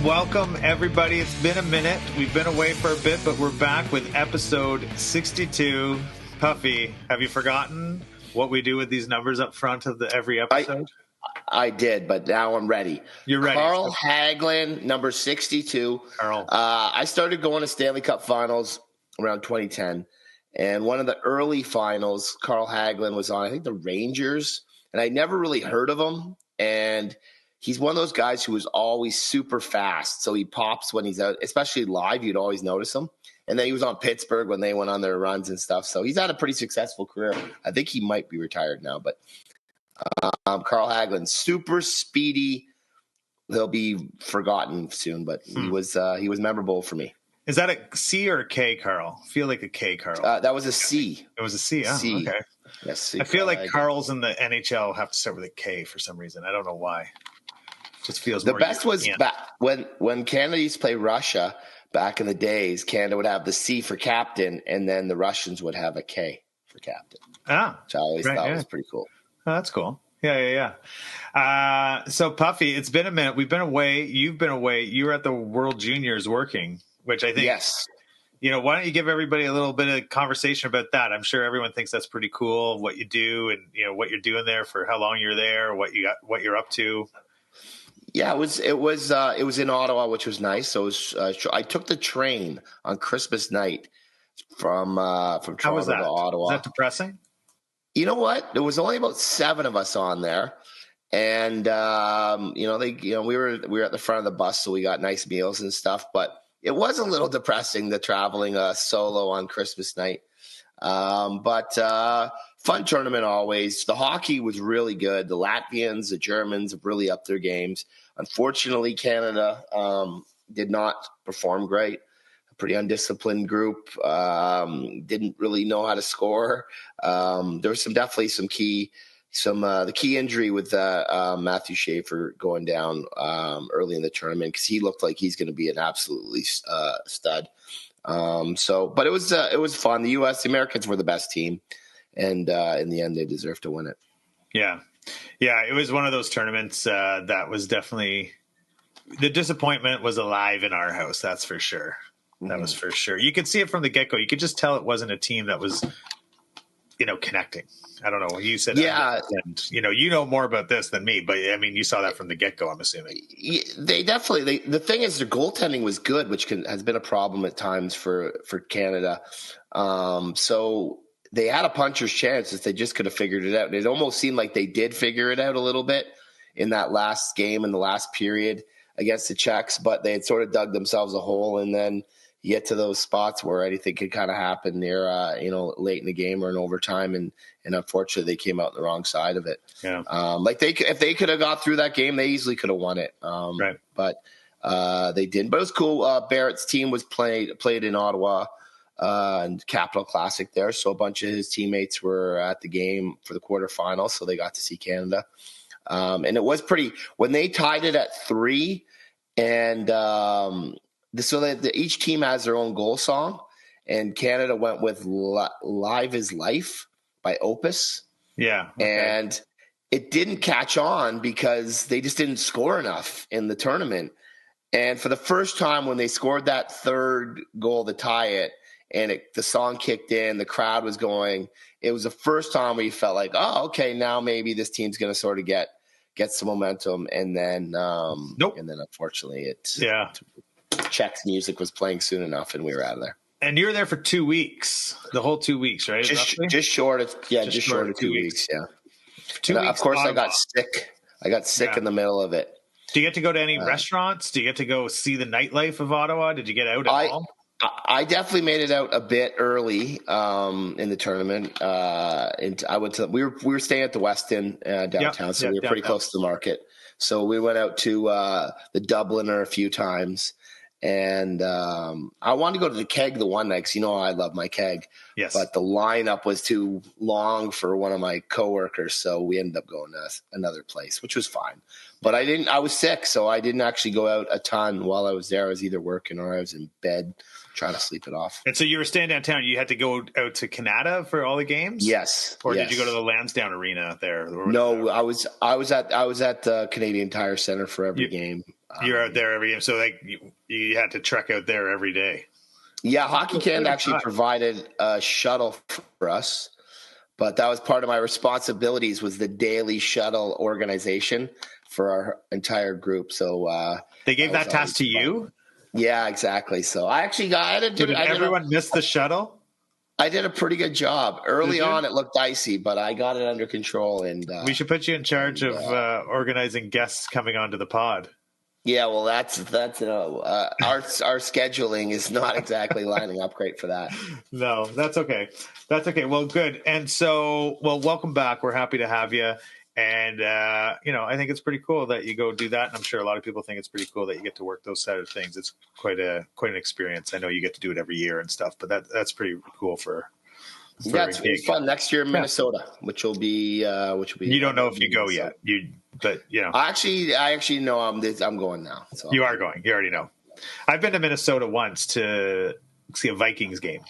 Welcome, everybody. It's been a minute. We've been away for a bit, but we're back with episode 62. Puffy, have you forgotten what we do with these numbers up front of every episode? I did, but now I'm ready. You're ready. Carl Hagelin, number 62. Carl. I started going to Stanley Cup finals around 2010, and one of the early finals, Carl Hagelin was on, I think, the Rangers, and I never really heard of him, and he's one of those guys who was always super fast, so he pops when he's out, especially live. You'd always notice him. And then he was on Pittsburgh when they went on their runs and stuff. So he's had a pretty successful career. I think he might be retired now, but Carl Hagelin, super speedy. He'll be forgotten soon, but he was memorable for me. Is that a C or a K, Carl? I feel like a K, Carl. That was a C. It was a C, huh? C. Okay. Yes, C. I feel like Carls in the NHL have to start with a K for some reason. I don't know why. Just feels the more best European. was back when Canada used to play Russia back in the days. Canada would have the C for captain, and then the Russians would have a K for captain. Which I always thought was pretty cool. Oh, that's cool. Yeah. So Puffy, it's been a minute. We've been away. You've been away. You were at the World Juniors working, which I think. Yes. Why don't you give everybody a little bit of conversation about that? I'm sure everyone thinks that's pretty cool, what you do, and what you're doing there, for how long you're there, what you're up to. Yeah, it was in Ottawa, which was nice. So I took the train on Christmas night from Toronto to Ottawa. Was that depressing? You know what? There was only about 7 of us on there, and we were at the front of the bus, so we got nice meals and stuff. But it was a little depressing, the traveling solo on Christmas night. But fun tournament always. The hockey was really good. The Latvians, the Germans have really upped their games. Unfortunately, Canada did not perform great. A pretty undisciplined group. Didn't really know how to score. There was definitely the key injury with Matthew Schaefer going down early in the tournament, because he looked like he's going to be an absolutely stud. But it was fun. The Americans were the best team, and in the end, they deserved to win it. Yeah. It was one of those tournaments that was definitely, the disappointment was alive in our house. That's for sure. That was for sure. You could see it from the get go. You could just tell it wasn't a team that was, connecting. I don't know. You said, and you know more about this than me, but I mean, you saw that from the get go, I'm assuming. They definitely, the thing is, their goaltending was good, which has been a problem at times for Canada. So they had a puncher's chance if they just could have figured it out. And it almost seemed like they did figure it out a little bit in that last game, in the last period against the Czechs, but they had sort of dug themselves a hole, and then you get to those spots where anything could kind of happen near, late in the game or in overtime, and unfortunately they came out on the wrong side of it. Yeah. If they could have got through that game, they easily could have won it. Right. But they didn't. But it was cool. Barrett's team was played in Ottawa, and Capital Classic there, so a bunch of his teammates were at the game for the quarterfinals, so they got to see Canada. And it was pretty when they tied it at 3, and each team has their own goal song, and Canada went with "Live Is Life" by Opus. Yeah, okay. And it didn't catch on because they just didn't score enough in the tournament. And for the first time, when they scored that third goal to tie it, and the song kicked in, the crowd was going. It was the first time where you felt like, oh, okay, now maybe this team's going to sort of get some momentum. And then, nope. And then unfortunately, Czech's music was playing soon enough, and we were out of there. And you were there for 2 weeks, the whole 2 weeks, right? Just short of 2 weeks. Yeah. 2 weeks. Of course, I got sick in the middle of it. Do you get to go to any restaurants? Do you get to go see the nightlife of Ottawa? Did you get out at all? I definitely made it out a bit early in the tournament. And I went to we were staying at the Westin downtown, so we were pretty close to the market. So we went out to the Dubliner a few times, and I wanted to go to the Keg the one night, because I love my Keg. Yes. But the lineup was too long for one of my coworkers, so we ended up going to another place, which was fine. But I was sick, so I didn't actually go out a ton while I was there. I was either working or I was in bed trying to sleep it off. And so you were staying downtown. You had to go out to Canada for all the games? Yes. Or did you go to the Lansdowne Arena there? No, I was at the Canadian Tire Center for every game. You're out there every day. So like you had to trek out there every day. Yeah, Hockey Canada actually provided a shuttle for us, but that was part of my responsibilities was the daily shuttle organization for our entire group. So they gave that task to you? Yeah, exactly. So I actually did everyone miss the shuttle? I did a pretty good job. Early on, it looked dicey, but I got it under control. And we should put you in charge of organizing guests coming onto the pod. Yeah, well, that's our scheduling is not exactly lining up great for that. No, that's okay. That's okay. Well, good. And so, welcome back. We're happy to have you. And I think it's pretty cool that you go do that. And I'm sure a lot of people think it's pretty cool that you get to work those side of things. It's quite an experience. I know you get to do it every year and stuff, but that's pretty cool for yeah, it's fun next year in Minnesota, which will be. You don't know if you go yet. I actually know I'm going now. So you are going. You already know. I've been to Minnesota once to see a Vikings game.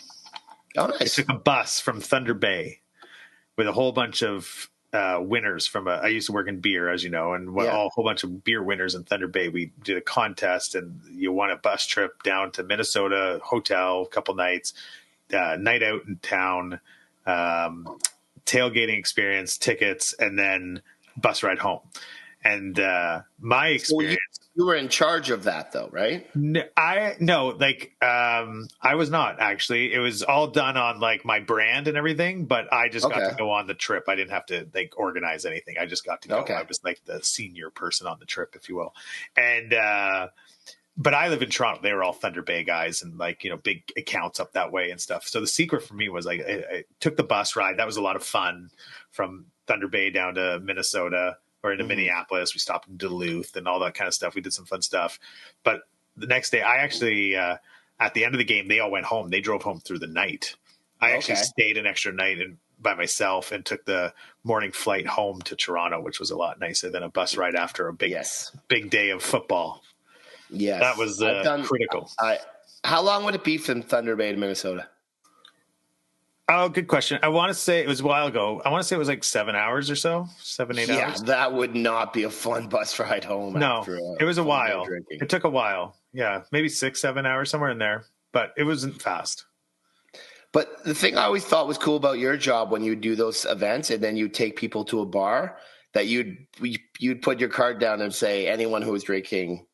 Oh, nice. I took a bus from Thunder Bay with a whole bunch of winners from I used to work in beer, as you know, and a whole bunch of beer winners in Thunder Bay. We did a contest, and you won a bus trip down to Minnesota, hotel, a couple nights, night out in town, tailgating experience, tickets, and then bus ride home. And my experience. You were in charge of that, though, right? I was not actually. It was all done on like my brand and everything, but I just got to go on the trip. I didn't have to like organize anything. I just got to go. Okay. I was like the senior person on the trip, if you will. And but I live in Toronto. They were all Thunder Bay guys and like big accounts up that way and stuff. So the secret for me was like I took the bus ride. That was a lot of fun from Thunder Bay down to Minnesota. Or into Minneapolis. We stopped in Duluth and all that kind of stuff. We did some fun stuff. But the next day, I actually, at the end of the game, they all went home. They drove home through the night. I actually stayed an extra night by myself and took the morning flight home to Toronto, which was a lot nicer than a bus ride after a big day of football. Yes. That was critical. How long would it be from Thunder Bay to Minnesota? Oh, good question. I want to say it was a while ago. I want to say it was like 7 hours or so, 7, 8 hours. Yeah, that would not be a fun bus ride home. No, it was a while. It took a while. Yeah, maybe 6, 7 hours, somewhere in there. But it wasn't fast. But the thing I always thought was cool about your job when you do those events and then you take people to a bar, that you'd put your card down and say anyone who was drinking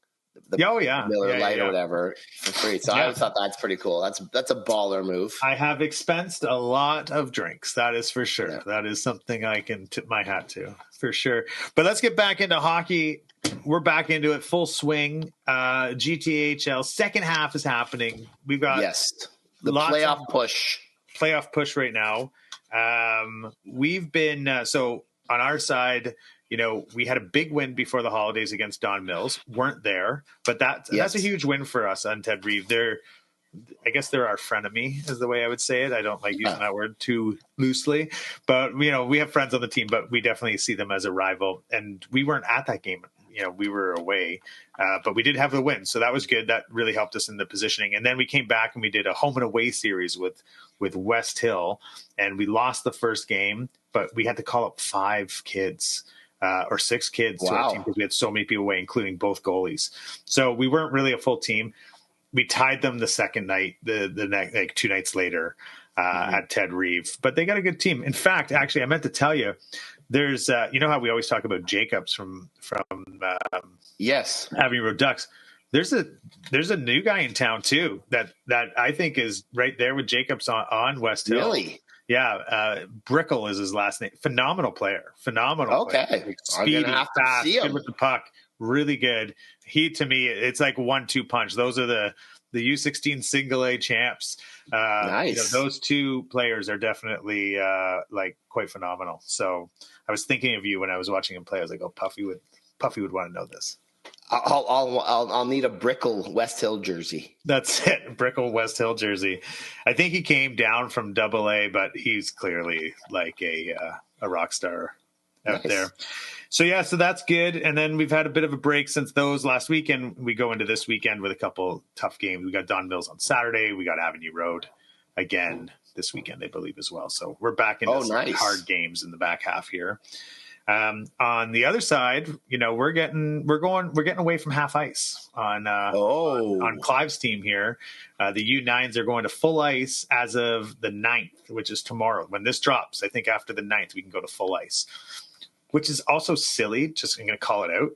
Miller Lite or whatever for free. So I always thought that's pretty cool. That's a baller move. I have expensed a lot of drinks. That is for sure. Yeah. That is something I can tip my hat to for sure. But let's get back into hockey. We're back into it full swing. GTHL second half is happening. We've got the playoff push right now. We've been so on our side. We had a big win before the holidays against Don Mills. Weren't there, but that's a huge win for us on Ted Reeve. I guess they're our frenemy, is the way I would say it. I don't like using that word too loosely, but we have friends on the team, but we definitely see them as a rival. And we weren't at that game. We were away, but we did have the win, so that was good. That really helped us in the positioning. And then we came back and we did a home and away series with West Hill, and we lost the first game, but we had to call up 5 kids. Or 6 kids to our team because we had so many people away, including both goalies. So we weren't really a full team. We tied them the second night, the next, like 2 nights later at Ted Reeve. But they got a good team. In fact, actually, I meant to tell you, there's you know how we always talk about Jacobs from Avenue Road Ducks. There's a new guy in town too that I think is right there with Jacobs on West Hill. Really? Yeah, Brickle is his last name. Phenomenal player. Okay. Like, speedy, fast, good with the puck. Really good. To me, it's like 1-2 punch. Those are the U16 single A champs. Nice. Those 2 players are definitely like quite phenomenal. So I was thinking of you when I was watching him play. I was like, oh, Puffy would want to know this. I'll need a Brickle West Hill jersey. That's it, Brickle West Hill jersey. I think he came down from AA, but he's clearly like a rock star out there. So that's good. And then we've had a bit of a break since those last weekend. We go into this weekend with a couple tough games. We got Don Mills on Saturday. We got Avenue Road again this weekend, I believe, as well. So we're back into some hard games in the back half here. On the other side, we're getting away from half ice on Clive's team here. The U9s are going to full ice as of the 9th, which is tomorrow. When this drops, I think after the 9th, we can go to full ice, which is also silly. Just I'm going to call it out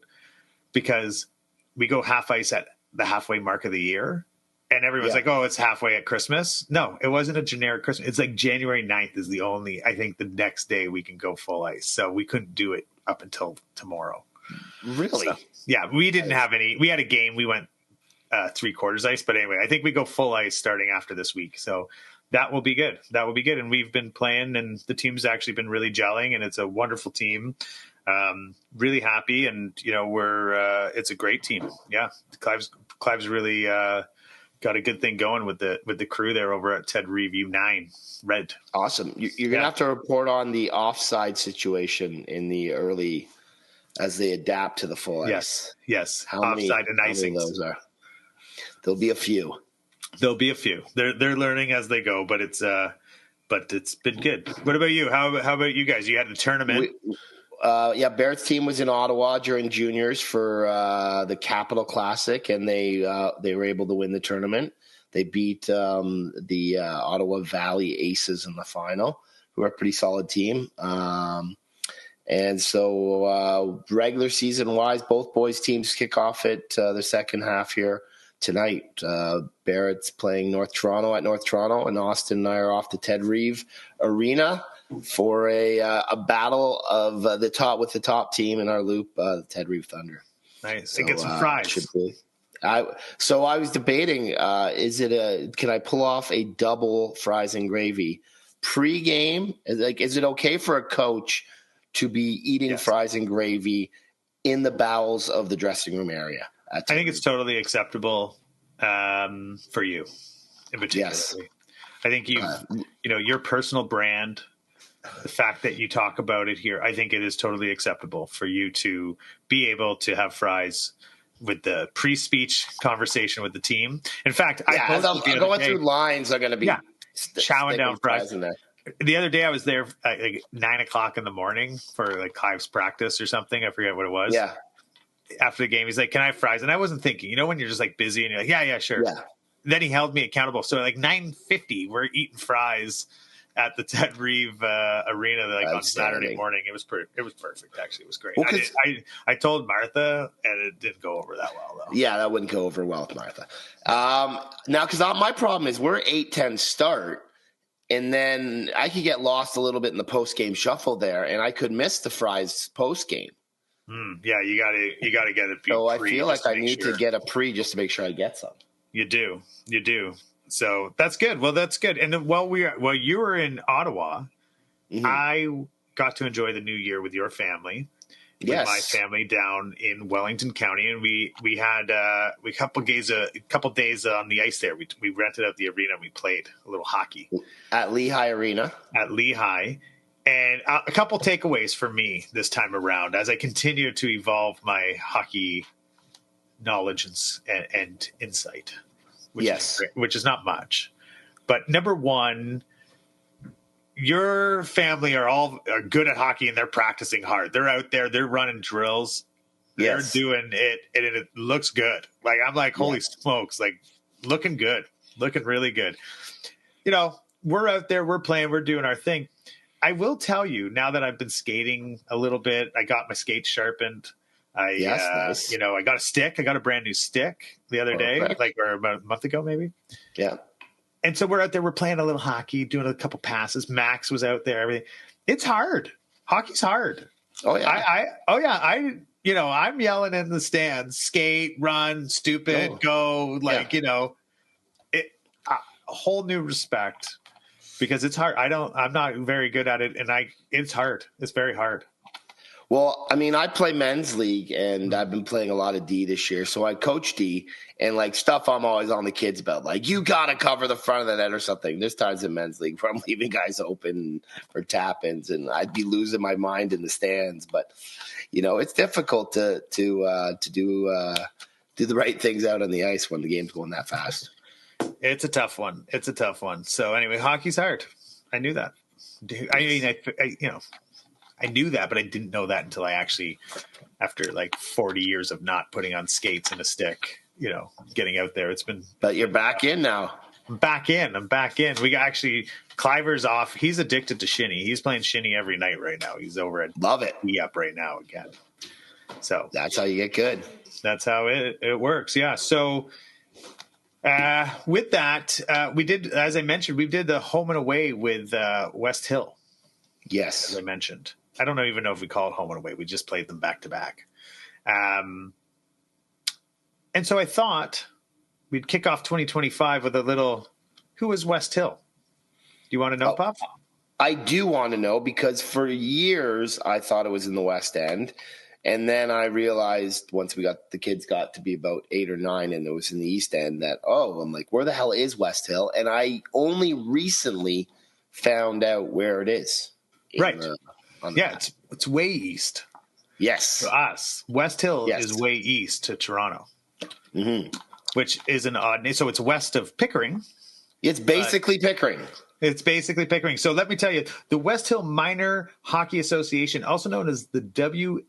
because we go half ice at the halfway mark of the year. And everyone's like, oh, it's halfway at Christmas. No, it wasn't a generic Christmas. It's like January 9th is the only, I think the next day we can go full ice. So we couldn't do it up until tomorrow. Really? So, yeah, we didn't have any. We had a game. We went 3/4 ice. But anyway, I think we go full ice starting after this week. So that will be good. That will be good. And we've been playing and the team's actually been really gelling and it's a wonderful team. Really happy. And, it's a great team. Yeah. Clive's really, got a good thing going with the crew there over at Ted Reeve U9 Red. Awesome. You're going to have to report on the offside situation in the early as they adapt to the full ice. Yes. How many those are? There'll be a few. They're learning as they go, but it's been good. What about you? How about you guys? You had a tournament. Barrett's team was in Ottawa during juniors for the Capital Classic, and they were able to win the tournament. They beat the Ottawa Valley Aces in the final, who are a pretty solid team. And so regular season-wise, both boys' teams kick off at the second half here tonight. Barrett's playing North Toronto at North Toronto, and Austin and I are off the Ted Reeve Arena for a battle of the top team in our loop, the Ted Reeve Thunder. Nice. So, get some fries. So I was debating, can I pull off a double fries and gravy pre-game? Is it okay for a coach to be eating fries and gravy in the bowels of the dressing room area? I think it's totally acceptable for you in particular. Yes. I think your personal brand, the fact that you talk about it here, I think it is totally acceptable for you to be able to have fries with the pre-speech conversation with the team. In fact, going through lines are going to be chowing down fries in there. The other day I was there at 9:00 in the morning for like Clive's practice or something. I forget what it was. Yeah. After the game, he's like, "Can I have fries?" And I wasn't thinking, when you're just like busy and you're like, "Yeah, sure." Yeah. Then he held me accountable. So like 9:50, we're eating fries at the Ted Reeve Arena on Saturday morning. It was perfect. Actually, it was great. Well, I told Martha, and it didn't go over that well though. Yeah, that wouldn't go over well with Martha. Now, because my problem is we're 8:10 start, and then I could get lost a little bit in the post game shuffle there, and I could miss the fries post game. Yeah, you gotta get it. So I feel like I need to get a pre just to make sure I get some. You do. So that's good. Well, that's good. And then while you were in Ottawa, I got to enjoy the New Year with your family, with my family down in Wellington County, and we had a couple days on the ice there. We rented out the arena and we played a little hockey at Lehigh Arena. At Lehigh, and a couple takeaways for me this time around as I continue to evolve my hockey knowledge and insight. Which is not much. But number one, your family are good at hockey and they're practicing hard. They're out there, they're running drills. They're doing it and it looks good. Like I'm like, holy smokes, like looking good, looking really good. We're out there, we're playing, we're doing our thing. I will tell you, now that I've been skating a little bit, I got my skates sharpened. Nice. I got a stick. I got a brand new stick the other day, or about a month ago, maybe. Yeah. And so we're out there, we're playing a little hockey, doing a couple passes. Max was out there, everything. It's hard. Hockey's hard. Oh yeah. I'm yelling in the stands, skate, run, stupid, go, a whole new respect because it's hard. I'm not very good at it. And it's hard. It's very hard. Well, I mean, I play men's league, and I've been playing a lot of D this year. So I coach D, and stuff I'm always on the kids about, you got to cover the front of the net or something. There's times in men's league where I'm leaving guys open for tap-ins, and I'd be losing my mind in the stands. But it's difficult to do the right things out on the ice when the game's going that fast. It's a tough one. I knew that, but I didn't know that until I actually, after like 40 years of not putting on skates and a stick, getting out there. It's been. But you're back in now. I'm back in. We got actually Cliver's off. He's addicted to shinny. He's playing shinny every night right now. He's over at Love it. Up right now again. So that's how you get good. That's how it works. Yeah. So with that, we did, as I mentioned, we did the home and away with West Hill. Yes. As I mentioned. I don't even know if we call it home and away. We just played them back to back. And so I thought we'd kick off 2025 with a little, who is West Hill? Do you want to know, Puff? I do want to know, because for years I thought it was in the West End. And then I realized once the kids got to be about 8 or 9 and it was in the East End that, I'm like, where the hell is West Hill? And I only recently found out where it is. Right. It's way east. Yes. To us. West Hill is way east to Toronto, which is an odd name. So it's west of Pickering. It's basically Pickering. It's basically Pickering. So let me tell you, the West Hill Minor Hockey Association, also known as the WHMHA,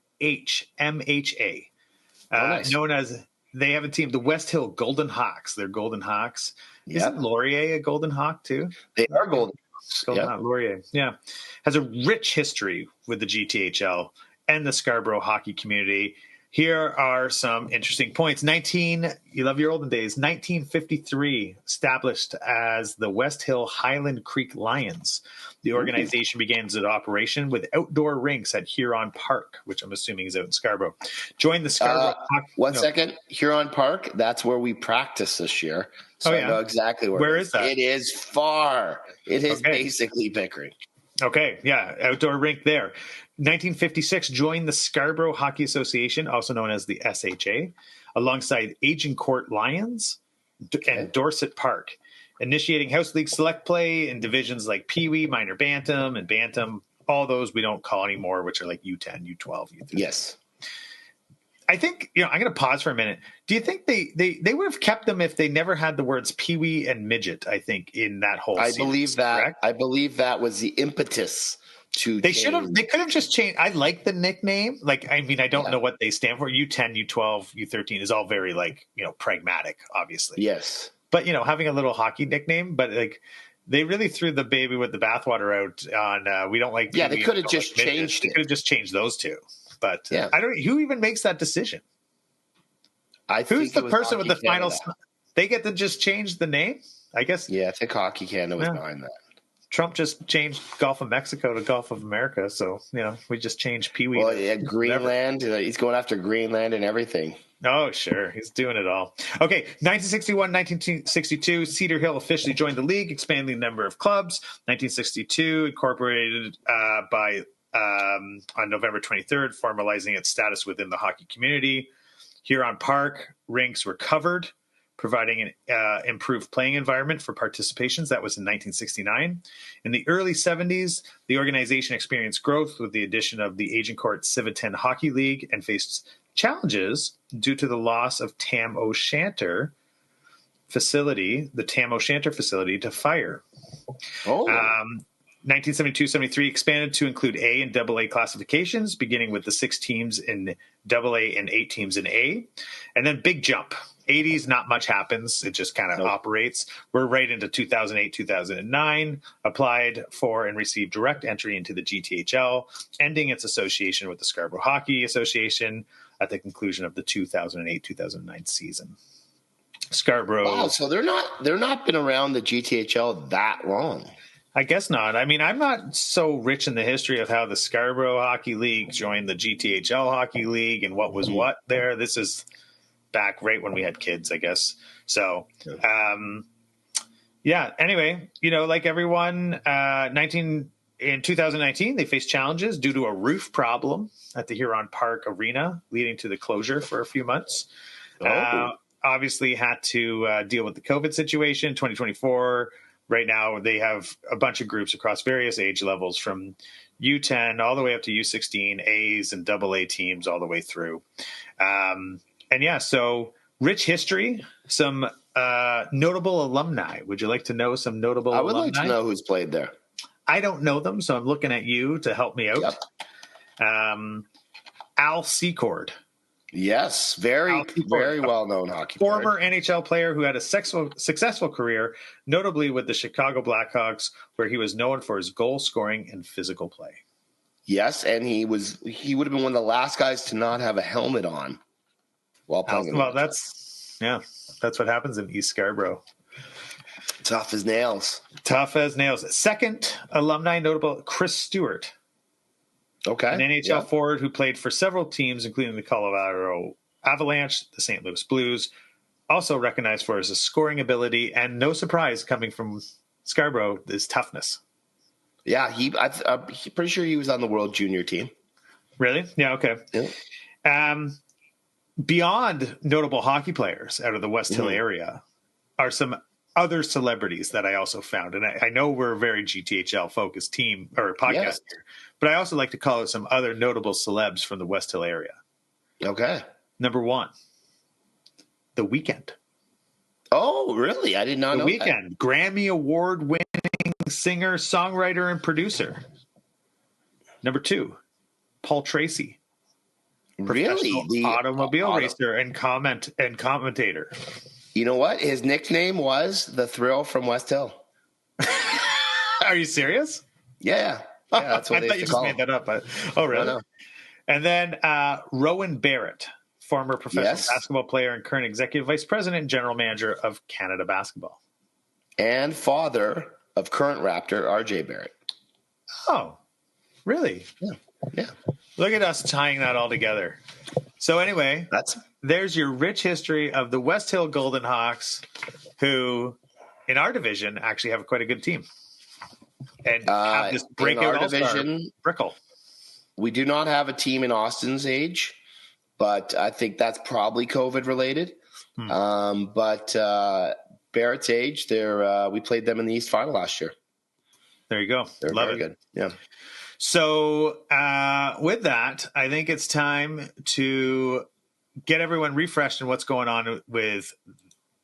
nice. Known as, they have a team, the West Hill Golden Hawks. They're Golden Hawks. Yep. Isn't Laurier a Golden Hawk too? They are Golden Hawks. Golden Hawk, Laurier. Yeah. Has a rich history with the GTHL and the Scarborough hockey community. Here are some interesting points. You love your olden days. 1953, established as the West Hill Highland Creek Lions. The organization begins its operation with outdoor rinks at Huron Park, which I'm assuming is out in Scarborough. Joined the Scarborough. Second. Huron Park, that's where we practice this year. So I know exactly where is that? It is far. It is basically Pickering. Okay, yeah, outdoor rink there. 1956, joined the Scarborough Hockey Association, also known as the SHA, alongside Agincourt Lions and Dorset Park, initiating House League select play in divisions like Pee Wee, Minor Bantam, and Bantam. All those we don't call anymore, which are like U10, U12, U13. Yes. I think, I'm going to pause for a minute. Do you think they would have kept them if they never had the words Pee Wee and Midget, I think, in that whole series, believe that. Correct? I believe that was the impetus. They could have just changed. I like the nickname. I don't know what they stand for. U10, U12, U13 is all very pragmatic, obviously. Yes. But, having a little hockey nickname, but they really threw the baby with the bathwater out on, we don't like. Yeah, they could have just changed it. They could have just changed those two. But who even makes that decision? Who's the person with the final? They get to just change the name, I guess. Yeah, I think Hockey Canada was behind that. Trump just changed Gulf of Mexico to Gulf of America. So, we just changed Pee Wee. Well, yeah, Greenland. He's going after Greenland and everything. Oh, sure. He's doing it all. Okay. 1961, 1962, Cedar Hill officially joined the league, expanding the number of clubs. 1962, incorporated on November 23rd, formalizing its status within the hockey community. Huron Park rinks were covered, providing an improved playing environment for participations. That was in 1969. In the early 70s, the organization experienced growth with the addition of the Agincourt Civitan Hockey League and faced challenges due to the loss of Tam O'Shanter facility, the Tam O'Shanter facility, to fire. 1972-73 expanded to include A and AA classifications, beginning with the 6 teams in AA and 8 teams in A. And then big jump. 80s, not much happens. It just kind of operates. We're right into 2008, 2009, applied for and received direct entry into the GTHL, ending its association with the Scarborough Hockey Association at the conclusion of the 2008-2009 season. Scarborough. Wow, so they're not been around the GTHL that long. I guess not. I mean, I'm not so rich in the history of how the Scarborough Hockey League joined the GTHL Hockey League and what was what there. This is back right when we had kids, I guess. So, anyway, like everyone, in 2019, they faced challenges due to a roof problem at the Huron Park Arena, leading to the closure for a few months. Obviously had to deal with the COVID situation. 2024, right now, they have a bunch of groups across various age levels from U10 all the way up to U16, A's and AA teams all the way through. So rich history, some notable alumni. Would you like to know some notable alumni? I would like to know who's played there. I don't know them, so I'm looking at you to help me out. Al Secord. Yes, very well-known hockey player. Former NHL player who had a successful career, notably with the Chicago Blackhawks, where he was known for his goal scoring and physical play. Yes, and he would have been one of the last guys to not have a helmet on while playing. Well, that's what happens in East Scarborough. Tough as nails. Second alumni notable, Chris Stewart. Okay. An NHL forward who played for several teams, including the Colorado Avalanche, the St. Louis Blues. Also recognized for his scoring ability, and no surprise coming from Scarborough, his toughness. Yeah, I'm pretty sure he was on the World Junior team. Really? Yeah, okay. Yeah. Beyond notable hockey players out of the West Hill area are some other celebrities that I also found. And I know we're a very GTHL-focused team or podcast here, but I also like to call out some other notable celebs from the West Hill area. Okay. Number one, The Weeknd. Oh, really? I did not know The Weeknd, Grammy Award-winning singer, songwriter, and producer. Number two, Paul Tracy. Really? The automobile racer and commentator. You know what? His nickname was The Thrill from West Hill. Are you serious? Yeah. That's what I thought you just made that up. Oh, really? No. And then Rowan Barrett, former professional basketball player and current executive vice president and general manager of Canada Basketball. And father of current Raptor, RJ Barrett. Oh, really? Yeah. Look at us tying that all together. So anyway, there's your rich history of the West Hill Golden Hawks, who in our division actually have quite a good team. And have this breakout division, Brickle. We do not have a team in Austin's age, but I think that's probably COVID related. But Barrett's age, we played them in the East Final last year. There you go. They're very good. Yeah. So with that, I think it's time to get everyone refreshed in what's going on with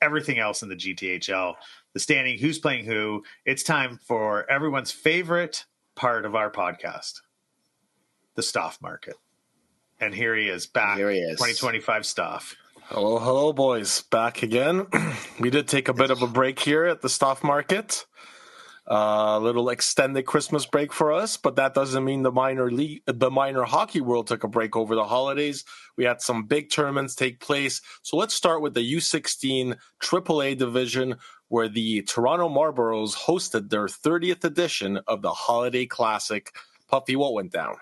everything else in the GTHL, the standing, who's playing who. It's time for everyone's favorite part of our podcast, the Staff Market. And here he is, back. Here he is. 2025 Staff. Hello, boys. Back again. We did take a bit of a break here at the Staff Market. A little extended Christmas break for us, but that doesn't mean the minor hockey world took a break over the holidays. We had some big tournaments take place. So let's start with the U16 AAA division, where the Toronto Marlboros hosted their 30th edition of the Holiday Classic. Puffy, what went down?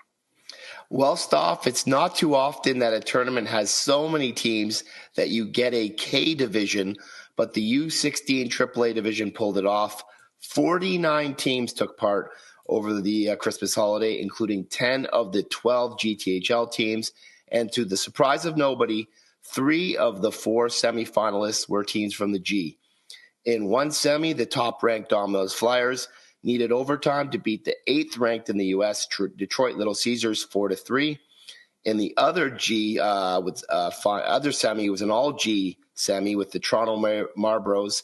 Well, Stoff, it's not too often that a tournament has so many teams that you get a K division, but the U16 AAA division pulled it off. 49 teams took part over the Christmas holiday, including 10 of the 12 GTHL teams. And to the surprise of nobody, 3 of the 4 semifinalists were teams from the G. In one semi, the top-ranked Domino's Flyers needed overtime to beat the 8th-ranked in the U.S. Detroit Little Caesars 4-3. In the other G, other semi, it was an all-G semi with the Toronto Marlboros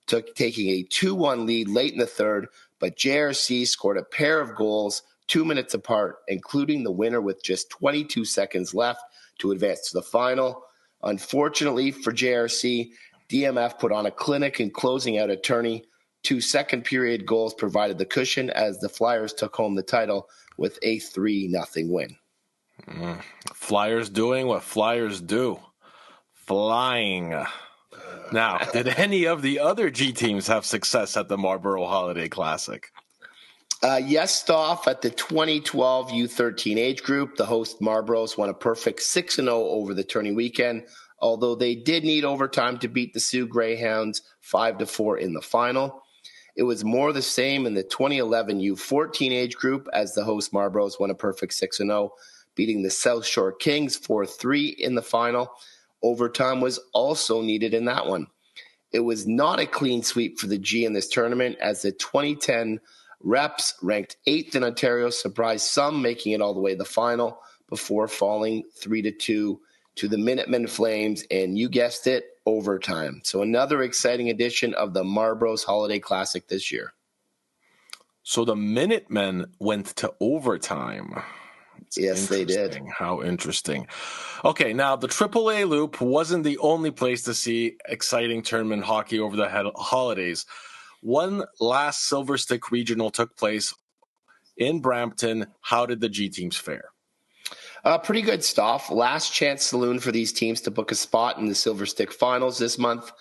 taking a 2-1 lead late in the third, but JRC scored a pair of goals 2 minutes apart, including the winner with just 22 seconds left to advance to the final. Unfortunately for JRC, DMF put on a clinic in closing out a tourney. 2 second-period goals provided the cushion as the Flyers took home the title with a 3-0 win. Flyers doing what Flyers do. Flying. Now, did any of the other G teams have success at the Marlboro Holiday Classic? Yes, Stoff. At the 2012 U13 age group, the host Marlboros won a perfect 6-0 over the tourney weekend, although they did need overtime to beat the Sioux Greyhounds 5-4 in the final. It was more the same in the 2011 U14 age group, as the host Marlboros won a perfect 6-0, beating the South Shore Kings 4-3 in the final. Overtime was also needed in that one. It was not a clean sweep for the G in this tournament, as the 2010 Reps, ranked 8th in Ontario, surprised some, making it all the way to the final before falling 3-2 to the Minutemen Flames, and you guessed it, overtime. So another exciting edition of the Marlboros Holiday Classic this year. So the Minutemen went to overtime. Yes, they did. How interesting. Okay, now the AAA Loop wasn't the only place to see exciting tournament hockey over the holidays. One last Silver Stick Regional took place in Brampton. How did the G teams fare? Pretty good stuff. Last chance saloon for these teams to book a spot in the Silver Stick Finals this month.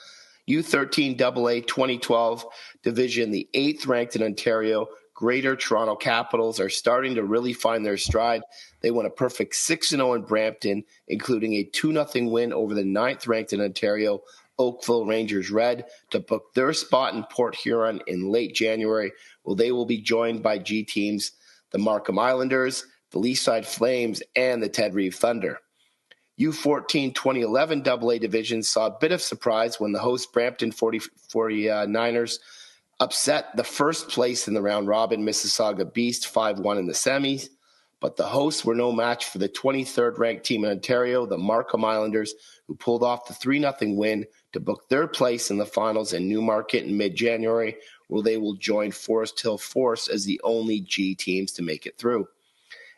U13 AA 2012 division, the 8th ranked in Ontario, Greater Toronto Capitals are starting to really find their stride. They won a perfect 6-0 in Brampton, including a 2-0 win over the 9th ranked in Ontario, Oakville Rangers Red, to book their spot in Port Huron in late January. Well, they will be joined by G teams, the Markham Islanders, the Leaside Flames, and the Ted Reeve Thunder. U14 2011 AA division saw a bit of surprise when the host Brampton 49ers upset the first place in the round robin Mississauga Beast 5-1 in the semis, but the hosts were no match for the 23rd ranked team in Ontario, the Markham Islanders, who pulled off the 3-0 win to book their place in the finals in Newmarket in mid-January, where they will join Forest Hill Force as the only G teams to make it through.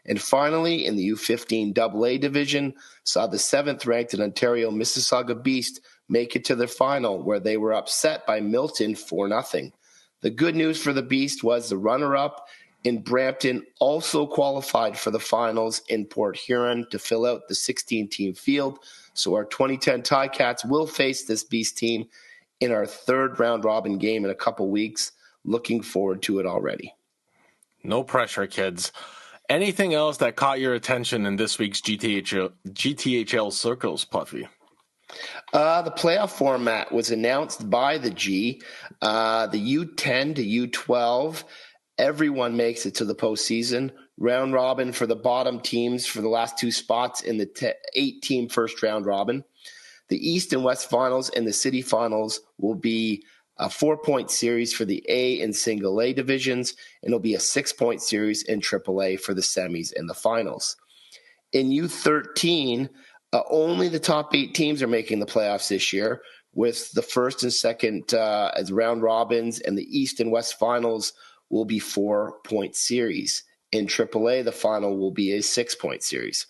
And finally, in the U15 AA division, saw the 7th ranked in Ontario Mississauga Beast make it to the final, where they were upset by Milton 4-0. The good news for the Beast was the runner-up in Brampton also qualified for the finals in Port Huron to fill out the 16-team field. So our 2010 Ticats will face this Beast team in our 3rd round-robin game in a couple weeks. Looking forward to it already. No pressure, kids. Anything else that caught your attention in this week's GTHL circles, Puffy? The playoff format was announced by the G. The U10 to U12, everyone makes it to the postseason. Round robin for the bottom teams for the last 2 spots in the 8-team first round robin. The East and West finals and the City finals will be a 4-point series for the A and single A divisions, and it'll be a 6-point series in AAA for the semis and the finals. In U13, only the top 8 teams are making the playoffs this year, with the first and second as round robins, and the East and West finals will be 4-point series. In AAA, the final will be a 6-point series.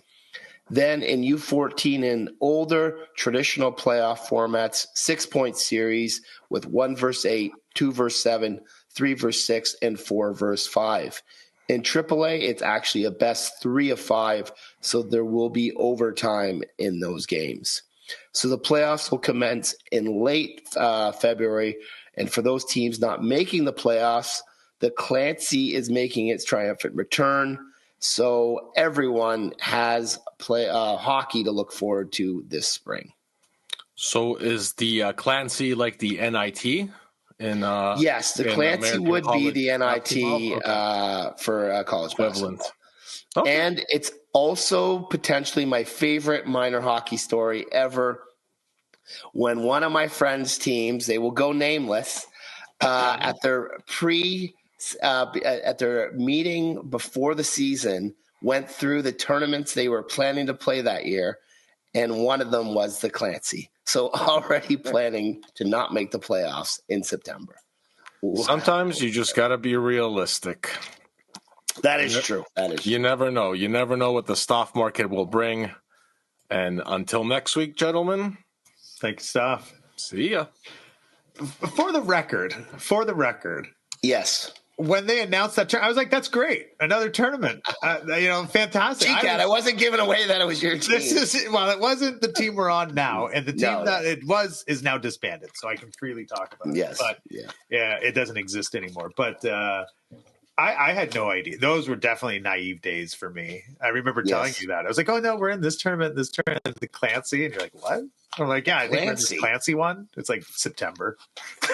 Then in U14 and older, traditional playoff formats, 6-point series with 1 versus 8, 2 versus 7, 3 versus 6, and 4 versus 5. In AAA, it's actually a best 3 of 5, so there will be overtime in those games. So the playoffs will commence in late February, and for those teams not making the playoffs, the Clancy is making its triumphant return. So everyone has hockey to look forward to this spring. So is the Clancy like the NIT? Yes, the Clancy American would be the NIT for college equivalent. Basketball. Okay. And it's also potentially my favorite minor hockey story ever. When one of my friends' teams, they will go nameless, at their at their meeting before the season, went through the tournaments they were planning to play that year, and one of them was the Clancy. So already planning to not make the playoffs in September. Wow. Sometimes you just got to be realistic. That is true. That is true. You never know. You never know what the stock market will bring. And until next week, gentlemen. Thanks, Staff. See ya. For the record. Yes. When they announced that, I was like, "That's great! Another tournament, fantastic." I wasn't giving away that it was your team. It wasn't the team we're on now, and the team that it was is now disbanded, so I can freely talk about it. Yes, but it doesn't exist anymore. But I had no idea. Those were definitely naive days for me. I remember telling you that. I was like, "Oh no, we're in this tournament, the Clancy," and you're like, "What?" I'm like, "Yeah, I think we're in this Clancy one." It's like September.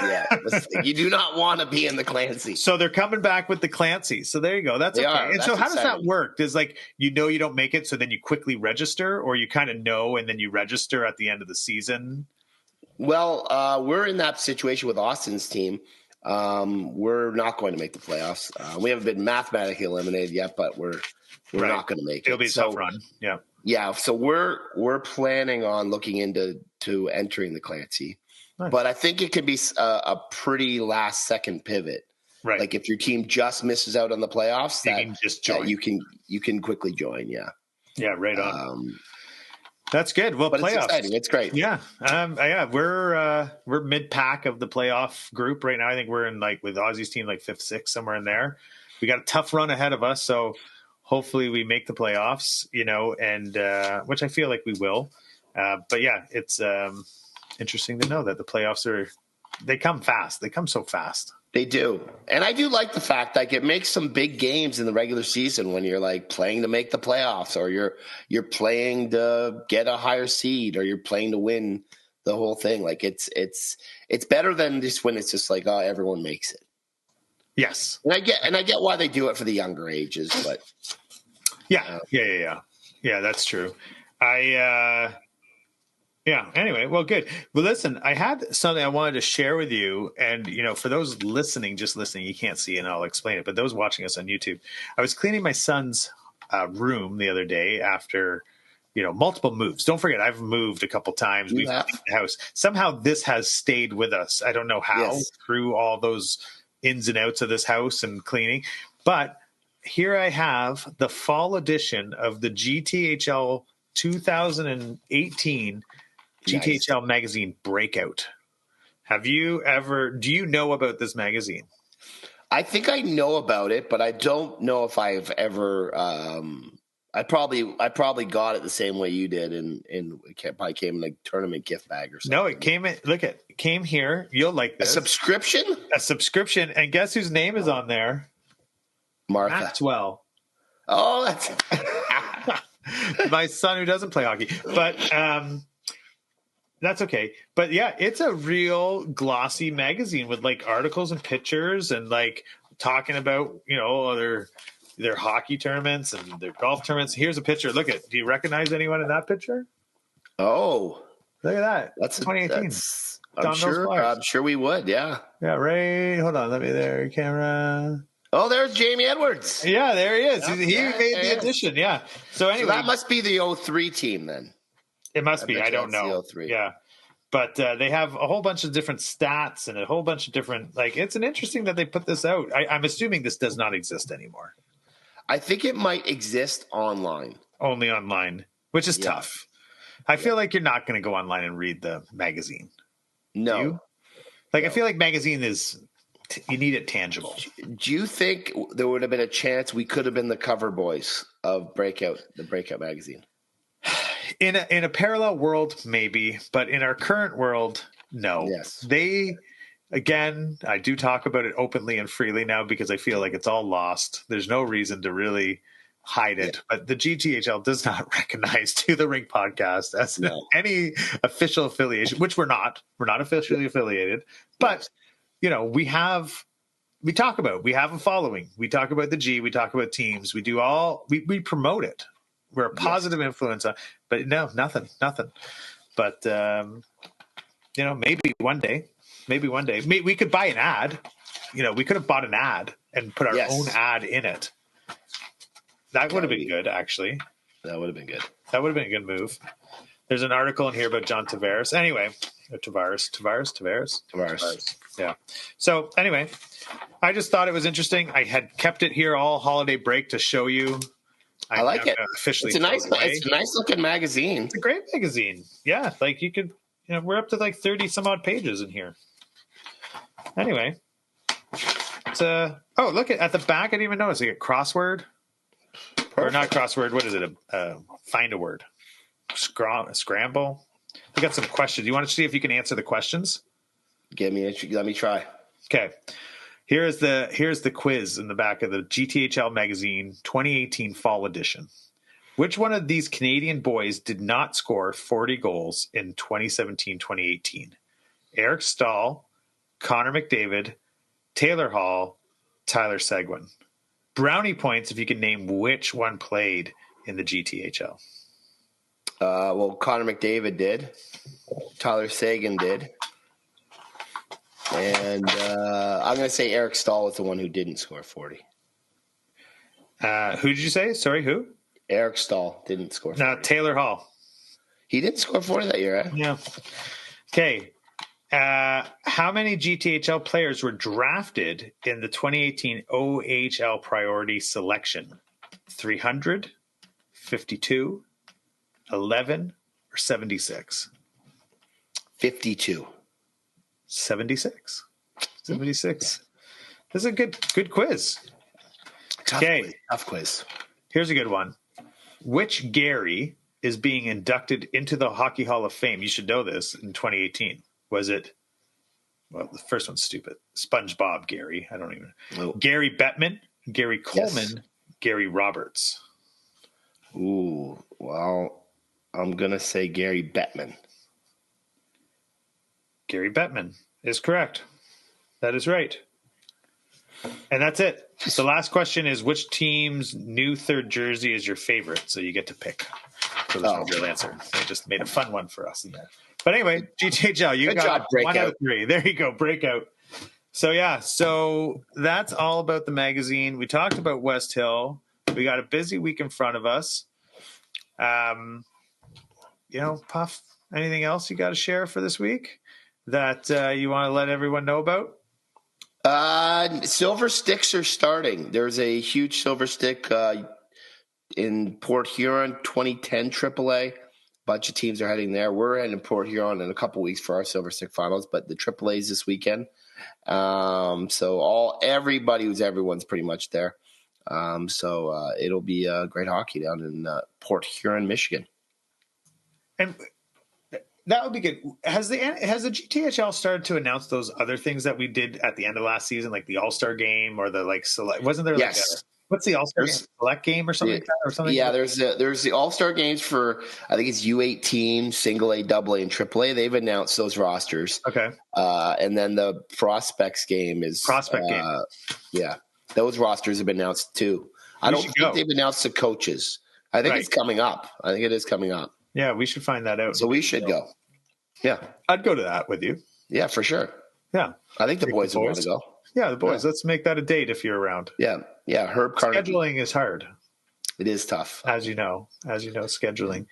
Yeah, you do not want to be in the Clancy. So they're coming back with the Clancy. So there you go. That's okay. And so how does that work? Does you don't make it, so then you quickly register, or you kind of know and then you register at the end of the season? Well, we're in that situation with Austin's team. We're not going to make the playoffs. We haven't been mathematically eliminated yet, but we're not going to make it. It'll be a tough run. Yeah. Yeah. So we're planning on looking into entering the Clancy, nice. But I think it could be a pretty last second pivot Right. Like if your team just misses out on the playoffs, you can just join. You can quickly join. Yeah. Yeah. Right on. That's good. Well, but playoffs. It's exciting. It's great. Yeah. Yeah. We're mid pack of the playoff group right now. I think we're in with Aussie's team, 5th, 6th, somewhere in there. We got a tough run ahead of us. So hopefully we make the playoffs, and which I feel like we will. But yeah, it's interesting to know that the playoffs they come fast. They come so fast. They do. And I do like the fact it makes some big games in the regular season when you're playing to make the playoffs, or you're playing to get a higher seed, or you're playing to win the whole thing. It's better than just when it's just everyone makes it. Yes. And I get why they do it for the younger ages, but yeah, that's true. Yeah. Anyway, well, good. Well, listen, I had something I wanted to share with you, and for those listening, just listening, you can't see, and I'll explain it. But those watching us on YouTube, I was cleaning my son's room the other day after multiple moves. Don't forget, I've moved a couple times. We've cleaned the house. Somehow, this has stayed with us. I don't know how through all those ins and outs of this house and cleaning, but here I have the fall edition of the GTHL 2018. GTHL magazine Breakout. Do you know about this magazine? I think I know about it, but I don't know if I've ever, I probably got it the same way you did, and it probably came in a tournament gift bag or something. No, it came here. You'll like this. A subscription? And guess whose name is on there? Martha. Maxwell. Oh, that's my son who doesn't play hockey. But, that's okay. But yeah, it's a real glossy magazine with articles and pictures and talking about, their hockey tournaments and their golf tournaments. Here's a picture. Do you recognize anyone in that picture? Oh, look at that. That's 2018. I'm sure we would. Yeah. Yeah. Ray, hold on. Let me there. Camera. Oh, there's Jamie Edwards. Yeah, there he is. Yep, he made the addition. Yeah. So anyway, that must be the 03 team then. It must be. I don't know. Yeah. But they have a whole bunch of different stats and a whole bunch of different, it's an interesting that they put this out. I'm assuming this does not exist anymore. I think it might exist online. Only online, which is tough. I feel like you're not going to go online and read the magazine. No. Do you? I feel like magazine you need it tangible. Do you think there would have been a chance we could have been the cover boys of the Breakout magazine? In a parallel world, maybe, but in our current world, no. Yes. Again, I do talk about it openly and freely now because I feel like it's all lost. There's no reason to really hide it. But the GTHL does not recognize to the Rink podcast as any official affiliation, which we're not. We're not officially affiliated. But, we have a following. We talk about the G. We talk about teams. We promote it. We're a positive influence on, but no, nothing. But, maybe one day we could buy an ad. We could have bought an ad and put our own ad in it. That would have been good, actually. That would have been good. That would have been a good move. There's an article in here about John Tavares. Anyway, Tavares. Yeah. So anyway, I just thought it was interesting. I had kept it here all holiday break to show you. I like it. Officially, it's a nice looking magazine. It's a great magazine. Yeah, you could. We're up to 30 some odd pages in here. Anyway, it's look at the back. I didn't even notice. A crossword. Perfect. Or not crossword. What is it? Find a word. Scramble. We got some questions. You want to see if you can answer the questions? Let me try. Okay. Here's the quiz in the back of the GTHL magazine 2018 fall edition. Which one of these Canadian boys did not score 40 goals in 2017-2018? Eric Stahl, Connor McDavid, Taylor Hall, Tyler Seguin. Brownie points if you can name which one played in the GTHL. Connor McDavid did. Tyler Seguin did. And I'm going to say Eric Stahl was the one who didn't score 40. Who did you say? Sorry, who? Eric Stahl didn't score 40. No, Taylor Hall. He didn't score 40 that year, eh? Yeah. Okay. How many GTHL players were drafted in the 2018 OHL priority selection? 300, 52, 11, or 76? 52. 76. 76. This is a good quiz. Tough quiz. Here's a good one. Which Gary is being inducted into the Hockey Hall of Fame? You should know this in 2018. Was it, well, the first one's stupid. SpongeBob Gary. I don't even know. Oh. Gary Bettman, Gary Coleman, Yes. Gary Roberts. Ooh, well, I'm going to say Gary Bettman. Gary Bettman is correct. That is right. And that's it. The last question is, which team's new third jersey is your favorite? So you get to pick. So there's no real answer. They just made a fun one for us in there. But anyway, GTHL, you got 1 out of 3. There you go, breakout. So yeah, so that's all about the magazine. We talked about West Hill. We got a busy week in front of us. Puff, anything else you got to share for this week that you want to let everyone know about? Silver Sticks are starting. There's a huge Silver Stick in Port Huron 2010 AAA. A bunch of teams are heading there. We're heading to Port Huron in a couple weeks for our Silver Stick finals, but the AAA is this weekend. So everyone's pretty much there. So it'll be great hockey down in Port Huron, Michigan. And that would be good. Has the GTHL started to announce those other things that we did at the end of last season, like the All-Star game or the select? Wasn't there what's the All-Star game? Select game or something like that? Or something? Yeah, there's the All-Star games for, I think it's U18, Single A, Double A, and Triple-A. They've announced those rosters. Okay. And then the Prospects game is Prospect game. Yeah, those rosters have been announced too. I don't think they've announced the coaches. I think it's coming up. I think it is coming up. Yeah, we should find that out. So we should go. Yeah. I'd go to that with you. Yeah, for sure. Yeah. I think the boys would want to go. Yeah, the boys. Yeah. Let's make that a date if you're around. Yeah. Yeah. Herb Carnegie. Scheduling is hard. It is tough. As you know, scheduling.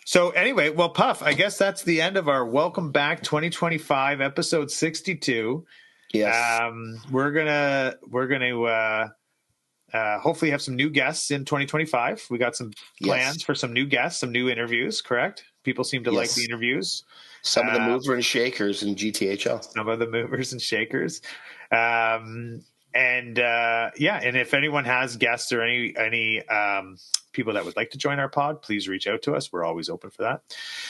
So anyway, well, Puff, I guess that's the end of our Welcome Back 2025 episode 62. Yes. We're gonna hopefully have some new guests in 2025. We got some plans for some new guests, some new interviews, correct? People seem to like the interviews. Some of the movers and shakers in GTHL. Some of the movers and shakers. And if anyone has guests or any people that would like to join our pod, please reach out to us. We're always open for that.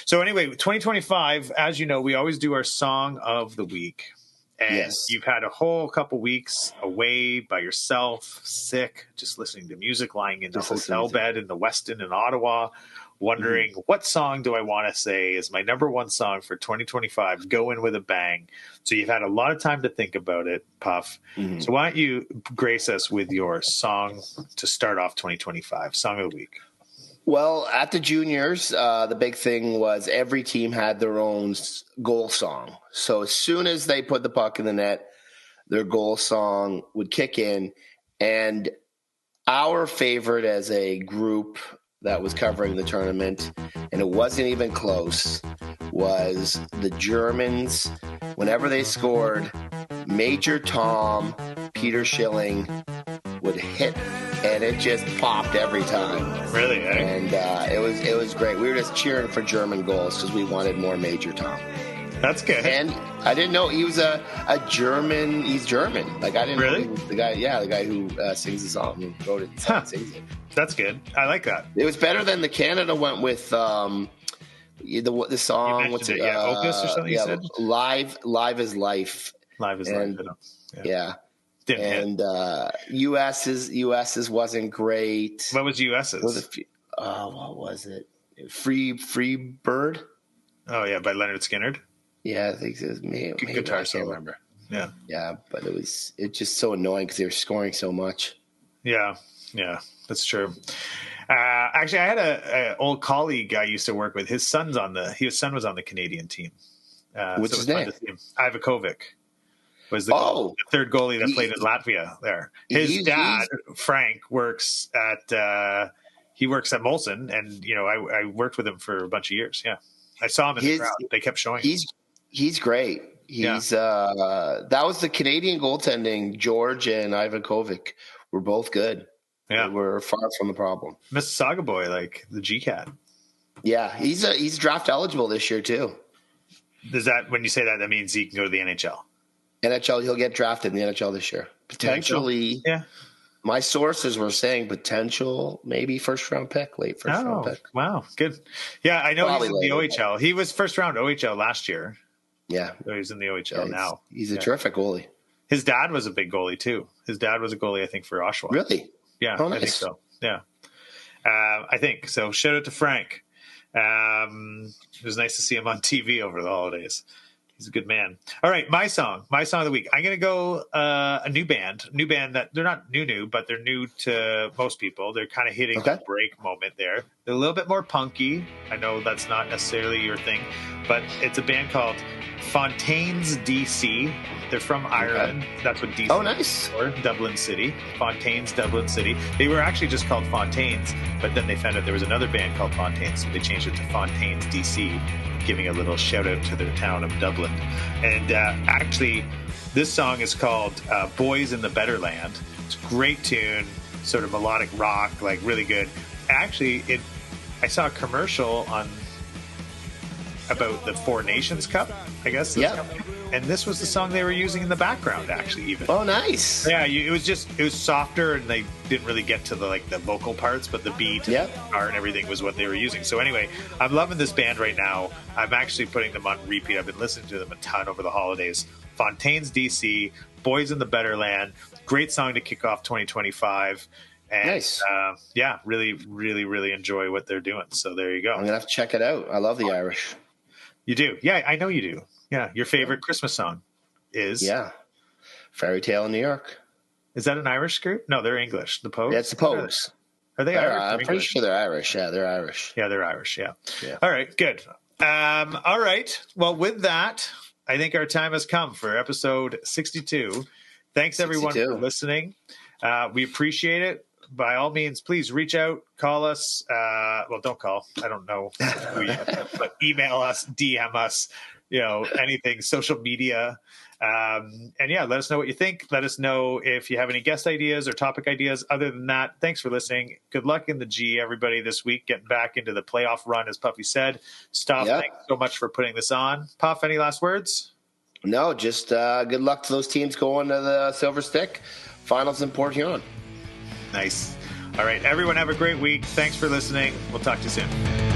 So anyway, 2025, as you know, we always do our song of the week. And you've had a whole couple weeks away by yourself, sick, just listening to music, lying in the hotel bed in the Westin in Ottawa, wondering what song do I want to say is my number one song for 2025, go in with a bang. So you've had a lot of time to think about it, Puff. So why don't you grace us with your song to start off 2025, song of the week? Well, at the juniors, the big thing was every team had their own goal song. So as soon as they put the puck in the net, their goal song would kick in. And our favorite as a group that was covering the tournament, and it wasn't even close, was the Germans. Whenever they scored, Major Tom, Peter Schilling would hit, and it just popped every time. Really? Eh? And it was great. We were just cheering for German goals because we wanted more Major Tom. That's good. And I didn't know he was a German. He's German. Like, I didn't know he was the guy. Yeah, the guy who sings the song, who wrote it and sings it. That's good. I like that. It was better than the Canada went with the song. What's it? Opus or something. You said live is life. Live is and, life. Yeah. And US's wasn't great. What was US's? What was it? Free Bird. Oh yeah, by Leonard Skinner. Yeah, I think it was me. Good guitar I can't remember. Yeah, but it's just so annoying because they were scoring so much. Yeah, that's true. Actually, I had an old colleague I used to work with. His son was on the Canadian team. What's his name? Ivakovic was the third goalie that played in Latvia there. His dad, Frank, works at Molson, and I worked with him for a bunch of years. Yeah, I saw him in the crowd. They kept showing him. He's great. He's that was the Canadian goaltending. George and Ivan Kovic were both good. Yeah, they were far from the problem. Mississauga boy, like the G-Cat. Yeah, he's draft eligible this year too. Does that, when you say that, that means he can go to the NHL? NHL, he'll get drafted in the NHL this year. Potentially. Yeah. My sources were saying potential, maybe first round pick, late first round pick. Wow, good. Yeah, I know Probably he's in later. the OHL. He was first round OHL last year. Yeah. So he's in the OHL now. He's a terrific goalie. His dad was a big goalie too. His dad was a goalie, I think, for Oshawa. Really? Yeah, Oh, nice. I think so. Yeah. I think so. Shout out to Frank. It was nice to see him on TV over the holidays. He's a good man. All right, my song of the week. I'm going to go a new band that they're not new, but they're new to most people. They're kind of hitting a break moment there. They're a little bit more punky. I know that's not necessarily your thing, but it's a band called Fontaines DC. They're from Ireland. That's what DC nice. Or Dublin City. Fontaines, Dublin City. They were actually just called Fontaines, but then they found out there was another band called Fontaines, so they changed it to Fontaines DC, giving a little shout out to their town of Dublin. And actually, this song is called Boys in the Better Land. It's a great tune, sort of melodic rock, like really good. Actually, I saw a commercial about the Four Nations Cup, I guess. Yeah. And this was the song they were using in the background, actually, even. Oh, nice. Yeah, it was softer, and they didn't really get to the vocal parts, but the beat and the guitar and everything was what they were using. So anyway, I'm loving this band right now. I'm actually putting them on repeat. I've been listening to them a ton over the holidays. Fontaines DC, Boys in the Better Land. Great song to kick off 2025. And, nice. Really, really, really enjoy what they're doing. So there you go. I'm going to have to check it out. I love the Irish. You do? Yeah, I know you do. Yeah, your favorite Christmas song is? Yeah, Fairy Tale in New York. Is that an Irish group? No, they're English. The Pogues? Yeah, it's the Pogues. Are they Irish? I'm pretty sure they're Irish. Yeah, they're Irish. Yeah, they're Irish. Yeah. All right, good. All right. Well, with that, I think our time has come for episode 62. Thanks, everyone, for listening. We appreciate it. By all means, please reach out, call us. Well, don't call. I don't know who you, but email us, DM us, anything, social media. And let us know what you think. Let us know if you have any guest ideas or topic ideas. Other than that, thanks for listening. Good luck in the G, everybody, this week, getting back into the playoff run, as Puffy said. Thanks so much for putting this on. Puff, any last words? No, just good luck to those teams going to the Silver Stick Finals in Port Huron. Nice. All right, everyone, have a great week. Thanks for listening. We'll talk to you soon.